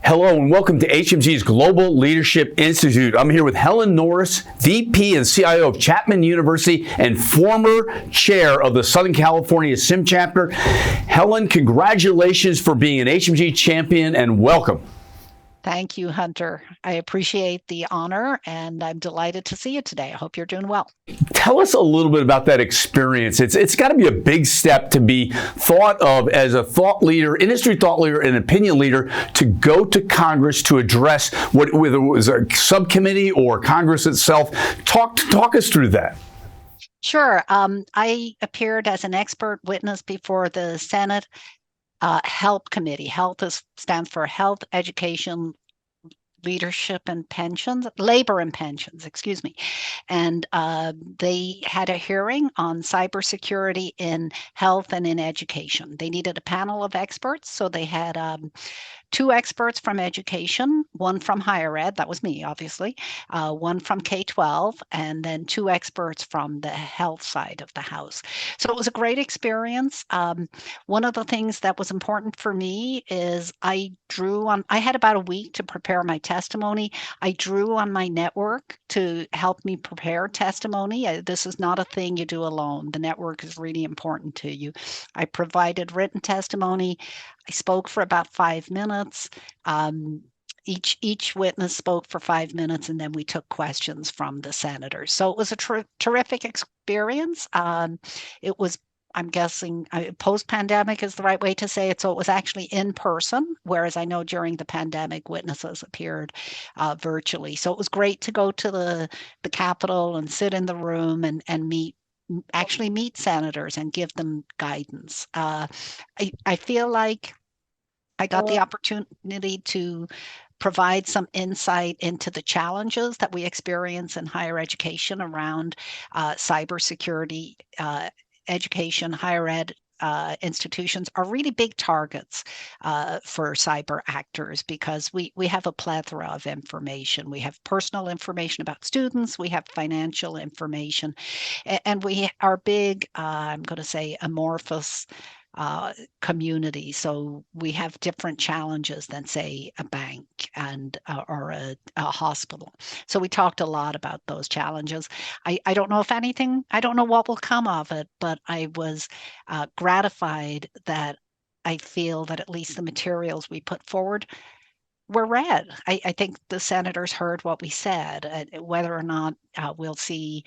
Hello and welcome to HMG's Global Leadership Institute. I'm here with Helen Norris, VP and CIO of Chapman University and former chair of the Southern California SIM chapter. Helen, congratulations for being an HMG champion and welcome. Thank you, Hunter. I appreciate the honor and I'm delighted to see you today. I hope you're doing well. Tell us a little bit about that experience. It's got to be a big step to be thought of as a thought leader, industry thought leader, and opinion leader to go to Congress to address whether it was a subcommittee or Congress itself. Talk us through that. Sure. I appeared as an expert witness before the Senate HELP committee. Stands for Health, Education, Leadership and Pensions, Labor and Pensions, excuse me. And they had a hearing on cybersecurity in health and in education. They needed a panel of experts, so they had two experts from education, one from higher ed, that was me, obviously, one from K-12, and then two experts from the health side of the house. So it was a great experience. One of the things that was important for me is I had about a week to prepare my testimony. I drew on my network to help me prepare testimony. This is not a thing you do alone. The network is really important to you. I provided written testimony. I spoke for about 5 minutes. Each witness spoke for 5 minutes, and then we took questions from the senators. So it was a terrific experience. It was, I'm guessing, post-pandemic is the right way to say it. So it was actually in person, whereas I know during the pandemic, witnesses appeared virtually. So it was great to go to the Capitol and sit in the room and actually meet senators and give them guidance. I feel like I got the opportunity to provide some insight into the challenges that we experience in higher education around cybersecurity. Education, higher ed institutions are really big targets for cyber actors because we have a plethora of information. We have personal information about students, we have financial information, and we are big, I'm going to say, amorphous community. So we have different challenges than, say, a bank or a hospital. So we talked a lot about those challenges. I don't know I don't know what will come of it, but I was gratified that I feel that at least the materials we put forward were read. I think the senators heard what we said. Whether or not we'll see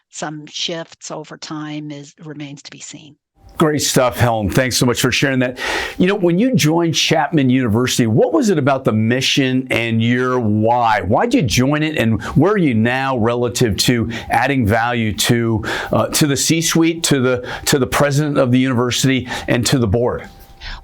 some shifts over time remains to be seen. Great stuff, Helen. Thanks so much for sharing that. You know, when you joined Chapman University, what was it about the mission and your why? Why'd you join it, and where are you now relative to adding value to the C-suite, to the president of the university, and to the board?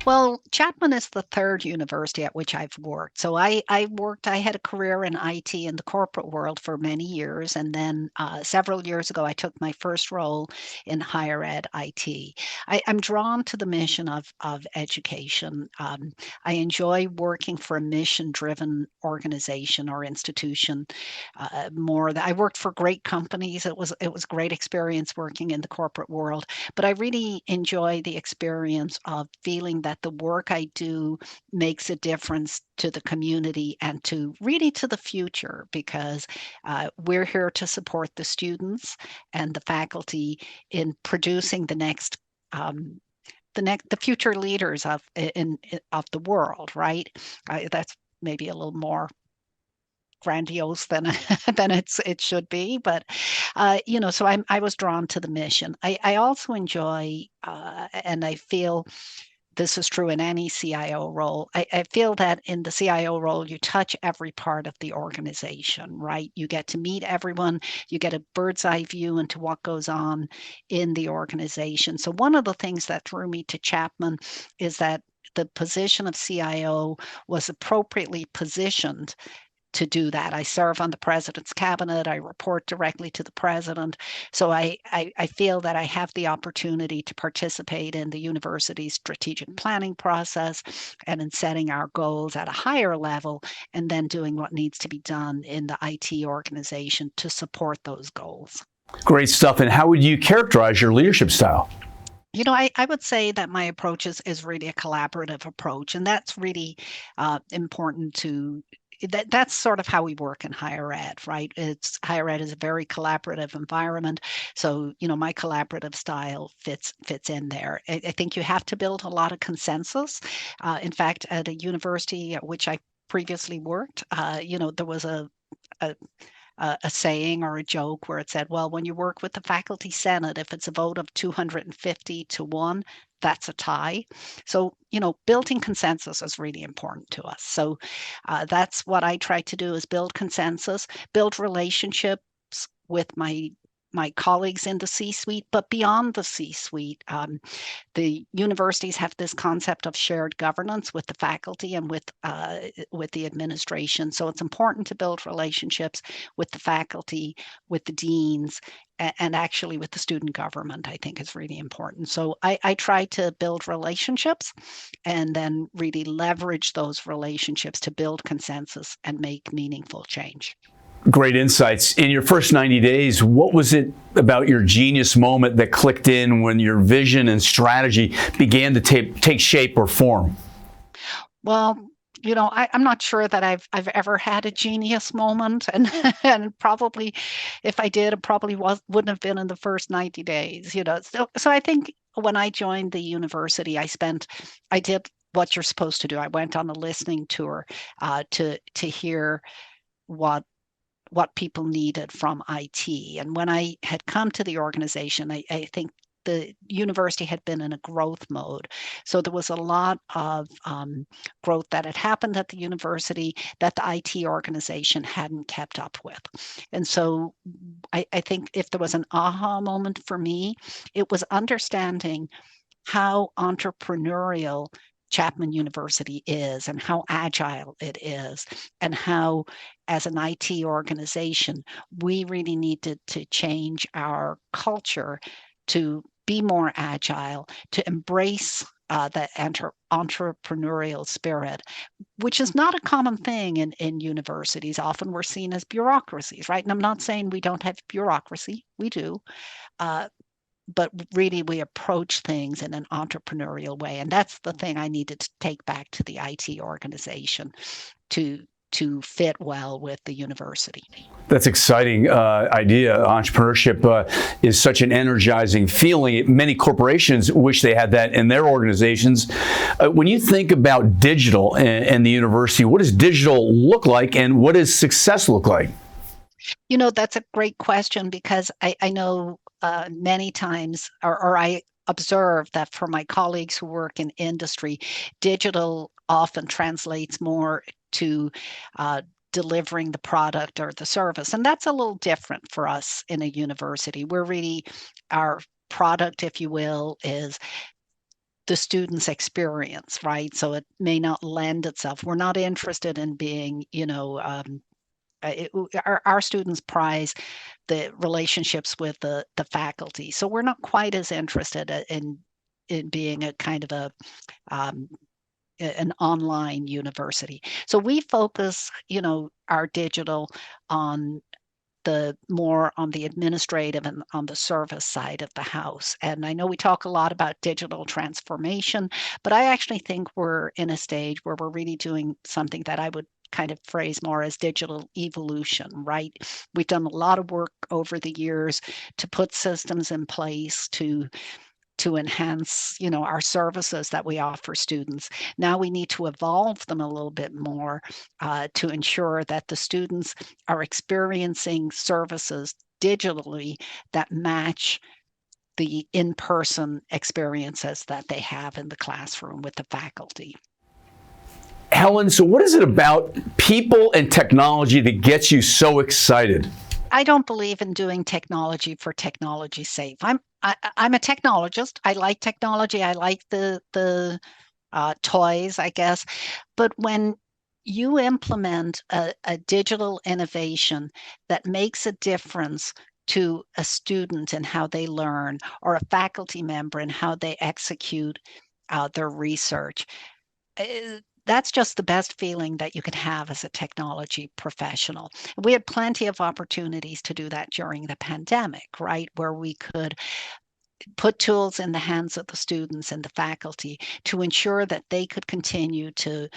Well, Chapman is the third university at which I've worked. So I had a career in IT in the corporate world for many years. And then several years ago, I took my first role in higher ed IT. I'm drawn to the mission of education. I enjoy working for a mission-driven organization or institution I worked for great companies. It was a great experience working in the corporate world, but I really enjoy the experience of feeling that the work I do makes a difference to the community and to the future, because we're here to support the students and the faculty in producing the future leaders of the world, right? That's maybe a little more grandiose than it should be, but so I was drawn to the mission. I also enjoy and I feel this is true in any CIO role. I feel that in the CIO role, you touch every part of the organization, right? You get to meet everyone, you get a bird's eye view into what goes on in the organization. So one of the things that drew me to Chapman is that the position of CIO was appropriately positioned to do that. I serve on the president's cabinet. I report directly to the president. So I feel that I have the opportunity to participate in the university's strategic planning process and in setting our goals at a higher level, and then doing what needs to be done in the IT organization to support those goals. Great stuff. And how would you characterize your leadership style? I would say that my approach is really a collaborative approach, and that's really important to that's sort of how we work in higher ed, right? It's higher ed is a very collaborative environment. So, my collaborative style fits in there. I think you have to build a lot of consensus. In fact, at a university at which I previously worked, there was a a saying or a joke where it said, well, when you work with the faculty senate, if it's a vote of 250 to 1, that's a tie. So, building consensus is really important to us. So that's what I try to do, is build consensus, build relationships with my colleagues in the C-suite, but beyond the C-suite. The universities have this concept of shared governance with the faculty and with the administration. So it's important to build relationships with the faculty, with the deans, and actually with the student government. I think is really important. So I try to build relationships and then really leverage those relationships to build consensus and make meaningful change. Great insights. In your first 90 days, what was it about your genius moment that clicked in when your vision and strategy began to take shape or form? Well, I'm not sure that I've ever had a genius moment, and and probably if I did, it probably wouldn't have been in the first 90 days. So I think when I joined the university, I did what you're supposed to do. I went on a listening tour to hear what people needed from IT. And when I had come to the organization, I think the university had been in a growth mode. So there was a lot of growth that had happened at the university that the IT organization hadn't kept up with. And so I think if there was an aha moment for me, it was understanding how entrepreneurial Chapman University is and how agile it is, and how, as an IT organization, we really needed to change our culture to be more agile, to embrace the entrepreneurial spirit, which is not a common thing in universities. Often we're seen as bureaucracies, right? And I'm not saying we don't have bureaucracy, we do. Uh, but really we approach things in an entrepreneurial way, and that's the thing I needed to take back to the IT organization to fit well with the university. That's exciting idea. Entrepreneurship is such an energizing feeling. Many corporations wish they had that in their organizations. When you think about digital and the university, what does digital look like, and what does success look like? That's a great question, because I know many times, or I observe that for my colleagues who work in industry, digital often translates more to delivering the product or the service. And that's a little different for us in a university. Our product, if you will, is the student's experience, right? So it may not lend itself. We're not interested in being, our students prize the relationships with the faculty. So we're not quite as interested in being a kind of um, an online university. So we focus, our digital on the administrative and on the service side of the house. And I know we talk a lot about digital transformation, but I actually think we're in a stage where we're really doing something that I would kind of phrase more as digital evolution, right? We've done a lot of work over the years to put systems in place to enhance, our services that we offer students. Now we need to evolve them a little bit more to ensure that the students are experiencing services digitally that match the in-person experiences that they have in the classroom with the faculty. Helen, so what is it about people and technology that gets you so excited? I don't believe in doing technology for technology's sake. I'm a technologist. I like technology. I like the toys, I guess. But when you implement a digital innovation that makes a difference to a student in how they learn, or a faculty member in how they execute their research, that's just the best feeling that you can have as a technology professional. We had plenty of opportunities to do that during the pandemic, right? Where we could put tools in the hands of the students and the faculty to ensure that they could continue to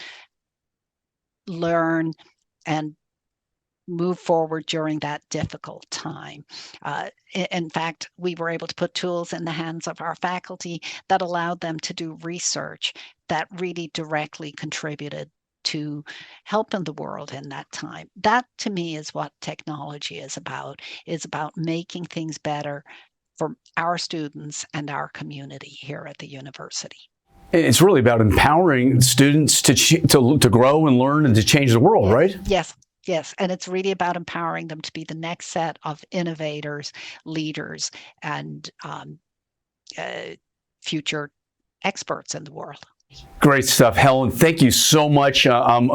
learn and move forward during that difficult time. In fact, we were able to put tools in the hands of our faculty that allowed them to do research that really directly contributed to helping the world in that time. That to me is what technology is about making things better for our students and our community here at the university. It's really about empowering students to grow and learn and to change the world, Yes. right? Yes. Yes, and it's really about empowering them to be the next set of innovators, leaders, and future experts in the world. Great stuff, Helen. Thank you so much. I'm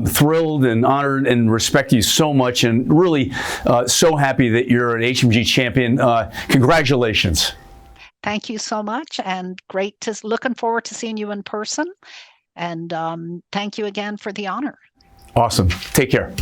thrilled and honored and respect you so much, and really so happy that you're an HMG champion. Congratulations. Thank you so much, and looking forward to seeing you in person. And thank you again for the honor. Awesome. Take care.